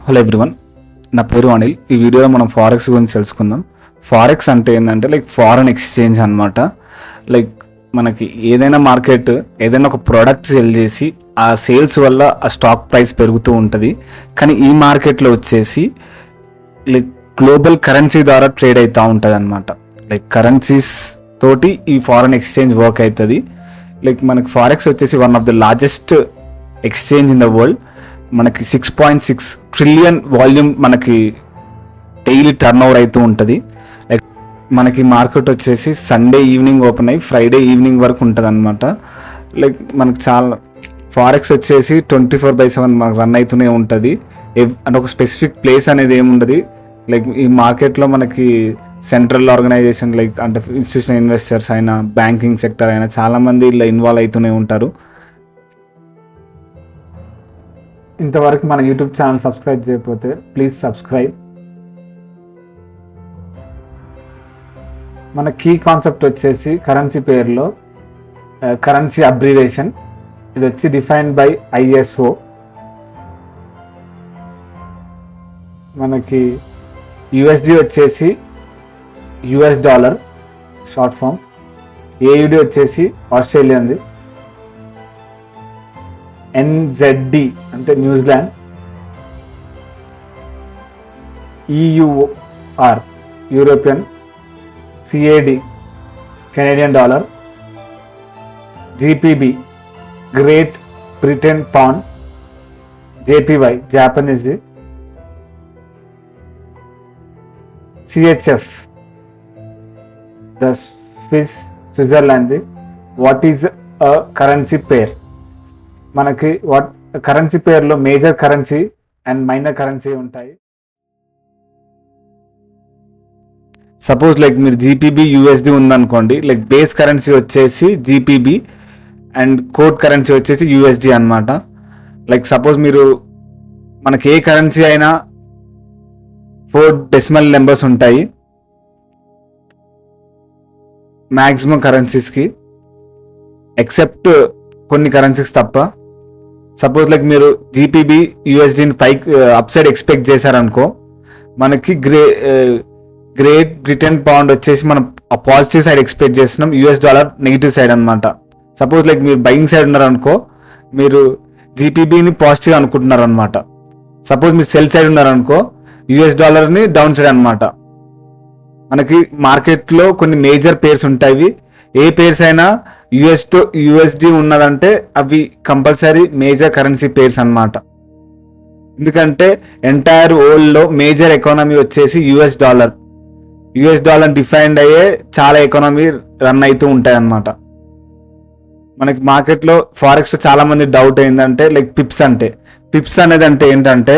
Hello everyone, నా పేరు అనిల్. ఈ వీడియోలో మనం ఫారెక్స్ గురించి తెలుసుకుందాం. ఫారెక్స్ అంటే ఏంటంటే ఫారెన్ ఎక్స్చేంజ్ అనమాట. మనకి ఏదైనా మార్కెట్ ఏదైనా ఒక ప్రోడక్ట్ సెల్ చేసి ఆ సేల్స్ వల్ల ఆ స్టాక్ ప్రైస్ పెరుగుతూ ఉంటుంది. కానీ ఈ మార్కెట్లో వచ్చేసి గ్లోబల్ కరెన్సీ ద్వారా ట్రేడ్ అవుతూ ఉంటుంది అనమాట. కరెన్సీస్ తోటి ఈ ఫారెన్ ఎక్స్చేంజ్ వర్క్ అవుతుంది. మనకి ఫారెక్స్ వచ్చేసి one of the largest exchange in the world. మనకి 6.6 ట్రిలియన్ వాల్యూమ్ మనకి డైలీ టర్న్ ఓవర్ అవుతూ ఉంటుంది. మనకి మార్కెట్ వచ్చేసి సండే ఈవినింగ్ ఓపెన్ అయ్యి ఫ్రైడే ఈవినింగ్ వరకు ఉంటుంది అనమాట. మనకి చాలా ఫారెక్స్ వచ్చేసి 24/7 మనకు రన్ అవుతూనే ఉంటుంది. అంటే ఒక స్పెసిఫిక్ ప్లేస్ అనేది ఏముండదు. ఈ మార్కెట్లో మనకి సెంట్రల్ ఆర్గనైజేషన్ అంటే ఇన్స్టిట్యూషనల్ ఇన్వెస్టర్స్ అయినా బ్యాంకింగ్ సెక్టర్ అయినా చాలామంది ఇలా ఇన్వాల్వ్ అవుతూనే ఉంటారు. ఇంతవరకు మన యూట్యూబ్ ఛానల్ సబ్స్క్రైబ్ చేయకపోతే ప్లీజ్ సబ్స్క్రైబ్. మన కీ కాన్సెప్ట్ వచ్చేసి కరెన్సీ పేరులో కరెన్సీ అబ్రివేషన్. ఇది వచ్చి డిఫైన్డ్ బై ISO. మనకి USD వచ్చేసి US dollar short form. AUD వచ్చేసి ఆస్ట్రేలియన్ది. NZD అంటే New Zealand. EUR European. CAD Canadian dollar. GBP Great Britain pound. JPY జాపనీస్ది. CHF ద స్విట్జర్లాండ్ది. వాట్ ఈజ్ అ కరెన్సీ పేర్? మనకి కరెన్సీ పేర్లో major currency and minor currency ఉంటాయి. సపోజ్ మీరు GBP USD ఉందనుకోండి, బేస్ కరెన్సీ వచ్చేసి GBP అండ్ కోడ్ కరెన్సీ వచ్చేసి USD అనమాట. సపోజ్ మనకి ఏ కరెన్సీ అయినా 4 డెసిమల్ నెంబర్స్ ఉంటాయి మ్యాక్సిమం కరెన్సీస్కి, ఎక్సెప్ట్ కొన్ని కరెన్సీస్ తప్ప. సపోజ్ మీరు GBP USDని అప్ సైడ్ ఎక్స్పెక్ట్ చేశారనుకో, మనకి గ్రేట్ బ్రిటన్ పౌండ్ వచ్చేసి మనం పాజిటివ్ సైడ్ ఎక్స్పెక్ట్ చేస్తున్నాం, US డాలర్ నెగిటివ్ సైడ్ అనమాట. సపోజ్ మీరు బయింగ్ సైడ్ ఉన్నారనుకో, మీరు GBPని పాజిటివ్ అనుకుంటున్నారు అనమాట. సపోజ్ మీరు సెల్ సైడ్ ఉన్నారనుకో, US డాలర్ని డౌన్ సైడ్ అనమాట. మనకి మార్కెట్లో కొన్ని మేజర్ పేర్స్ ఉంటాయి. ఏ పేర్స్ అయినా USD ఉన్నదంటే అవి కంపల్సరీ మేజర్ కరెన్సీ పేర్స్ అన్నమాట. ఎందుకంటే ఎంటైర్ వరల్డ్లో మేజర్ ఎకానమీ వచ్చేసి US డాలర్ డిఫైన్డ్ అయ్యే చాలా ఎకానమీ రన్ అవుతూ ఉంటాయి అన్నమాట. మనకి మార్కెట్లో ఫారెక్స్లో చాలా మంది డౌట్ ఏంటంటే పిప్స్ అనేది అంటే ఏంటంటే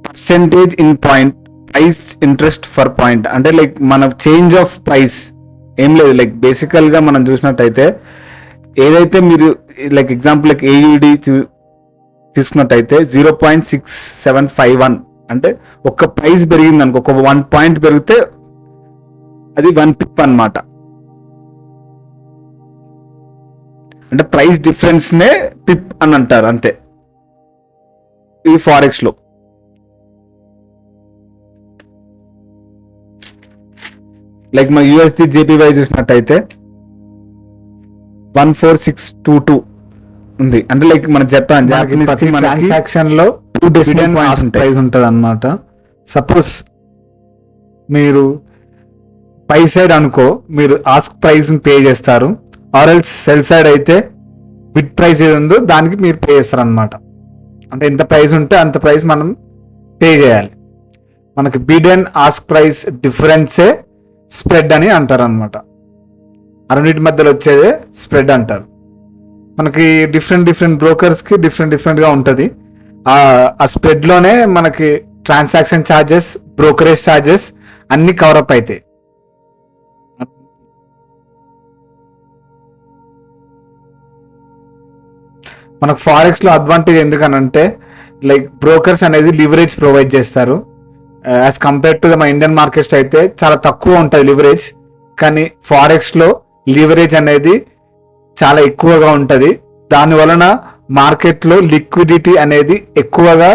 percentage in point price interest for point. అంటే మన చేంజ్ ఆఫ్ ప్రైస్ ఏం లేదు. బేసికల్గా మనం చూసినట్టయితే ఏదైతే మీరు ఎగ్జాంపుల్ AUD తీసుకున్నట్టయితే 0.6751 అంటే ఒక ప్రైస్ పెరిగింది అనుకో, ఒక 1 పాయింట్ పెరిగితే అది 1 పిప్ అనమాట. అంటే ప్రైస్ డిఫరెన్స్నే పిప్ అని అంటారు అంతే ఈ ఫారెక్స్లో. మన USD JPY చూసినట్టయితే 14622 ఉంది. అంటే మన జపాన్ ట్రాన్సాక్షన్ లో 2 డెసిమల్ పాయింట్స్ ప్రైస్ ఉంటుంది అనమాట. సపోజ్ మీరు పై సైడ్ అనుకో, మీరు ఆస్క్ ప్రైస్ పే చేస్తారు. ఆర్ఎల్స్ సెల్ సైడ్ అయితే బిడ్ ప్రైస్ ఏది ఉందో దానికి మీరు పే చేస్తారు అనమాట. అంటే ఎంత ప్రైస్ ఉంటే అంత ప్రైస్ మనం పే చేయాలి. మనకి బిడ్ అండ్ ఆస్క్ ప్రైస్ డిఫరెన్సే స్ప్రెడ్ అని అంటారు అనమాట. అన్నిటి మధ్యలో వచ్చేదే స్ప్రెడ్ అంటారు. మనకి డిఫరెంట్ బ్రోకర్స్కి డిఫరెంట్గా ఉంటుంది. ఆ స్ప్రెడ్లోనే మనకి ట్రాన్సాక్షన్ ఛార్జెస్, బ్రోకరేజ్ ఛార్జెస్ అన్ని కవరప్ అవుతాయి. మనకు ఫారెక్స్లో అడ్వాంటేజ్ ఎందుకనంటే బ్రోకర్స్ అనేది లివరేజ్ ప్రొవైడ్ చేస్తారు. యాజ్ కంపేర్ టు మన ఇండియన్ మార్కెట్స్ అయితే చాలా తక్కువ ఉంటుంది లివరేజ్. కానీ ఫారెక్స్లో లివరేజ్ అనేది చాలా ఎక్కువగా ఉంటుంది. దాని వలన మార్కెట్లో లిక్విడిటీ అనేది ఎక్కువగా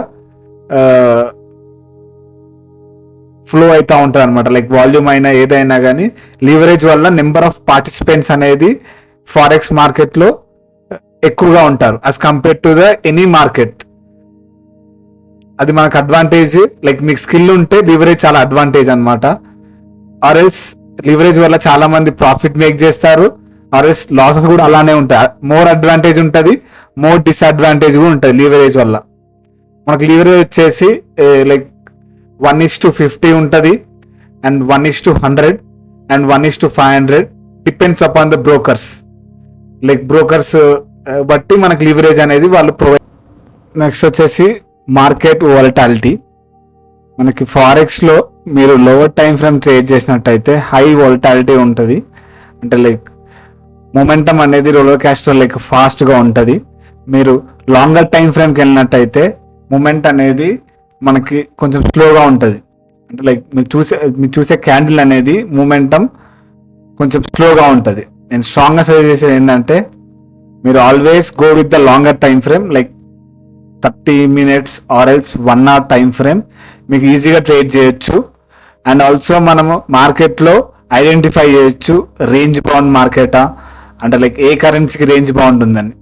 ఫ్లో అవుతూ ఉంటుంది అనమాట. లైక్ వాల్యూమ్ అయినా ఏదైనా కానీ లీవరేజ్ వల్ల నెంబర్ ఆఫ్ పార్టిసిపెంట్స్ అనేది ఫారెక్స్ మార్కెట్లో ఎక్కువగా ఉంటారు as compare to the any market. అది మనకు అడ్వాంటేజ్. లైక్ మీకు స్కిల్ ఉంటే లీవరేజ్ చాలా అడ్వాంటేజ్ అనమాట. ఆర్ఎల్స్ లీవరేజ్ వల్ల చాలా మంది ప్రాఫిట్ మేక్ చేస్తారు, ఆర్ఎల్స్ లాసెస్ కూడా అలానే ఉంటాయి. మోర్ అడ్వాంటేజ్ ఉంటుంది, మోర్ డిసడ్వాంటేజ్ కూడా ఉంటుంది లీవరేజ్ వల్ల. మనకు లీవరేజ్ వచ్చేసి లైక్ 1:50 ఉంటుంది, and 1:100 and 1:500 depends upon the brokers. Like brokers బట్టి మనకు లీవరేజ్ అనేది వాళ్ళు ప్రొవైడ్. నెక్స్ట్ వచ్చేసి మార్కెట్ వాలటాలిటీ. మనకి ఫారెక్స్లో మీరు లోవర్ టైం ఫ్రేమ్ ట్రేడ్ చేసినట్టయితే హై వాలటాలిటీ ఉంటుంది. అంటే లైక్ మొమెంటం అనేది రోలర్ కాస్టర్ లైక్ ఫాస్ట్గా ఉంటుంది. మీరు లాంగర్ టైం ఫ్రేమ్కి వెళ్ళినట్టయితే మూమెంట్ అనేది మనకి కొంచెం స్లోగా ఉంటుంది. అంటే లైక్ మీరు చూసే క్యాండిల్ అనేది మూమెంటం కొంచెం స్లోగా ఉంటుంది. నేను స్ట్రాంగ్గా సజెస్ట్ చేసేది ఏంటంటే మీరు always go with the longer time frame, like 30 minutes or else 1 hour time frame. మీకు ఈజీగా ట్రేడ్ చేయొచ్చు. అండ్ ఆల్సో మనము మార్కెట్లో ఐడెంటిఫై చేయొచ్చు రేంజ్ బౌండ్ మార్కెటా, అంటే లైక్ ఏ కరెన్సీకి రేంజ్ బాగుంటుందని.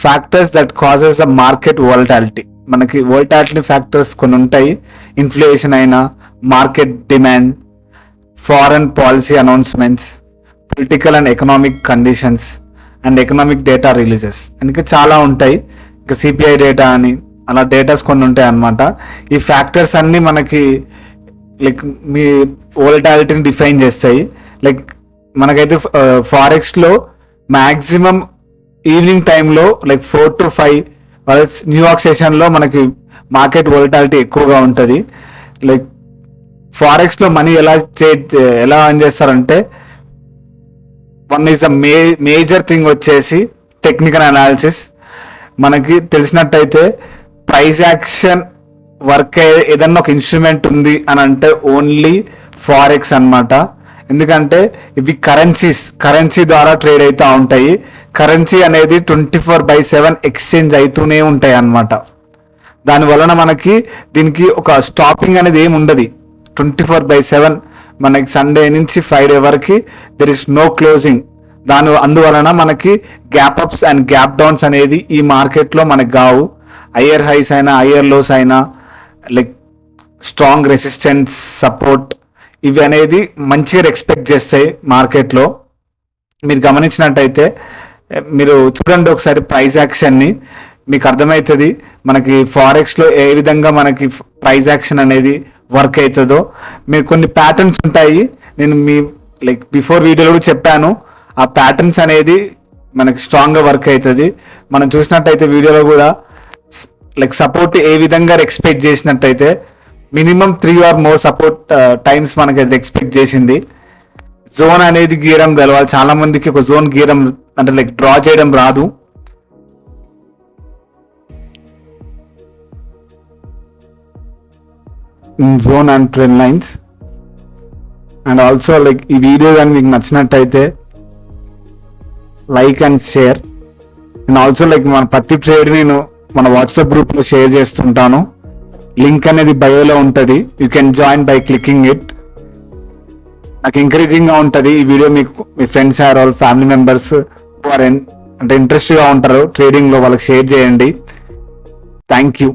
Factors that causes the market volatility. మనకి వోల్టాలిటీ ఫ్యాక్టర్స్ కొన్ని ఉంటాయి. ఇన్ఫ్లేషన్ అయినా, market demand, foreign policy announcements, political and economic conditions, and economic data releases. ఇంకా చాలా ఉంటాయి. ఇంకా సిపిఐ డేటా అని అలా డేటాస్ కొన్ని ఉంటాయి అన్నమాట. ఈ ఫ్యాక్టర్స్ అన్నీ మనకి లైక్ మీ వోలటాలిటీని డిఫైన్ చేస్తాయి. లైక్ మనకైతే ఫారెక్స్లో మ్యాక్సిమం ఈవినింగ్ టైంలో లైక్ 4 to 5 న్యూయార్క్ సెషన్లో మనకి మార్కెట్ వోలటాలిటీ ఎక్కువగా ఉంటుంది. లైక్ ఫారెక్స్లో మనీ ఎలా ఎర్న్ చేస్తారంటే one is the major thing వచ్చేసి టెక్నికల్ అనాలిసిస్. మనకి తెలిసినట్టయితే ప్రైస్ యాక్షన్ వర్క్ ఏదన్నా ఒక ఇన్స్ట్రుమెంట్ ఉంది అని అంటే ఓన్లీ ఫారెక్స్ అన్నమాట. ఎందుకంటే ఇవి కరెన్సీ ద్వారా ట్రేడ్ అవుతూ ఉంటాయి. కరెన్సీ అనేది 24/7 ఎక్స్చేంజ్ అవుతూనే ఉంటాయి అన్నమాట. దాని వలన మనకి దీనికి ఒక స్టాపింగ్ అనేది ఏమి ఉండదు. 24/7 మనకి సండే నుంచి ఫ్రైడే వరకు దెర్ ఇస్ నో క్లోజింగ్. అందువలన మనకి gap ups and gap downs అనేది ఈ మార్కెట్లో మనకు కావు. హయ్యర్ హైస్ అయినా హయ్యర్ లోస్ అయినా లైక్ స్ట్రాంగ్ రెసిస్టెన్స్, సపోర్ట్ ఇవి అనేది మంచిగా ఎక్స్పెక్ట్ చేస్తాయి మార్కెట్లో. మీరు గమనించినట్టయితే మీరు చూడండి ఒకసారి ప్రైస్ యాక్షన్ని, మీకు అర్థమవుతుంది మనకి ఫారెక్స్లో ఏ విధంగా మనకి ప్రైస్ యాక్షన్ అనేది వర్క్ అవుతుందో. మీరు కొన్ని ప్యాటర్న్స్ ఉంటాయి, నేను లైక్ బిఫోర్ వీడియోలో కూడా చెప్పాను. ఆ ప్యాటర్న్స్ అనేది మనకి స్ట్రాంగ్గా వర్క్ అవుతుంది. మనం చూసినట్టయితే వీడియోలో కూడా లైక్ సపోర్ట్ ఏ విధంగా ఎక్స్పెక్ట్ చేసినట్టయితే minimum 3 or more support times మనకి అది ఎక్స్పెక్ట్ చేసింది. జోన్ అనేది గీయడం తెలవాలి. చాలా మందికి ఒక జోన్ గీయడం అంటే లైక్ డ్రా చేయడం రాదు. Zone and trend lines. And also like ఈ వీడియో కానీ మీకు నచ్చినట్టయితే like and share. And also like మన ప్రతి ట్రేడ్ నేను మన వాట్సాప్ గ్రూప్లో షేర్ చేస్తుంటాను. లింక్ అనేది బయోలో ఉంటుంది. You can join by clicking it. నాకు ఎంకరేజింగ్గా ఉంటుంది ఈ వీడియో. మీకు మీ friends or all family members అంటే ఇంట్రెస్ట్గా ఉంటారు ట్రేడింగ్లో, వాళ్ళకి షేర్ చేయండి. Thank you.